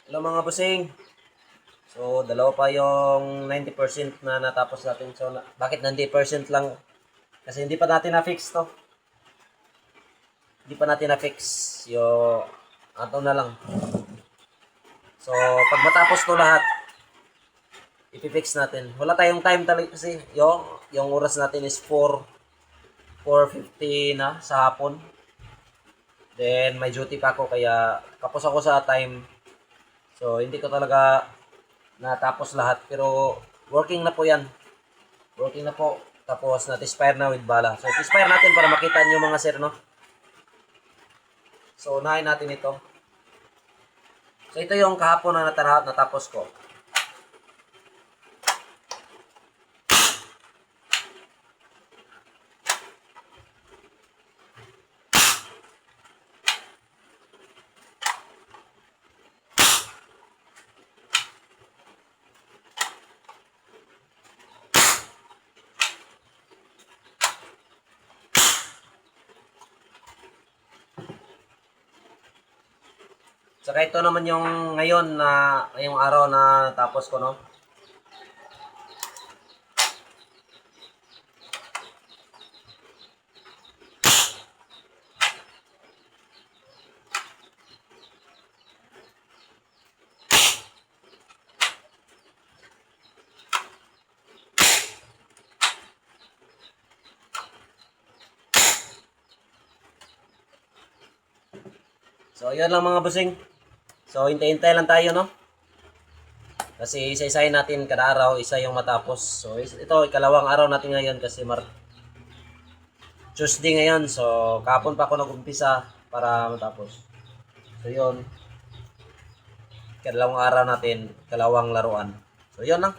Hello mga busing. So, dalawa pa yung 90% na natapos natin. So, bakit 90% lang? Kasi hindi pa natin na-fix to. Hindi pa natin na-fix. Yung, ato na lang. So, pag matapos to lahat, ipifix natin. Wala tayong time talaga kasi yung oras natin is 4:50 na sa hapon. Then, may duty pa ako kaya kapos ako sa time. So, hindi ko talaga natapos lahat. Pero, working na po yan. Working na po. Tapos, nat-expire na with bala. So, expire natin para makita nyo mga sir, no? So, unahin natin ito. So, ito yung kahapon na natapos ko. Saka ito naman yung ngayon na, ngayong araw na tapos ko, no? So, yun lang mga busing. So, hintay-hintay lang tayo, no? Kasi isa-isahin natin kada araw, isa yung matapos. So, ito, ikalawang araw natin ngayon kasi Tuesday ngayon. So, kahapon pa ako nag-umpisa para matapos. So, yun. Ikalawang araw natin, ikalawang laruan. So, yun lang.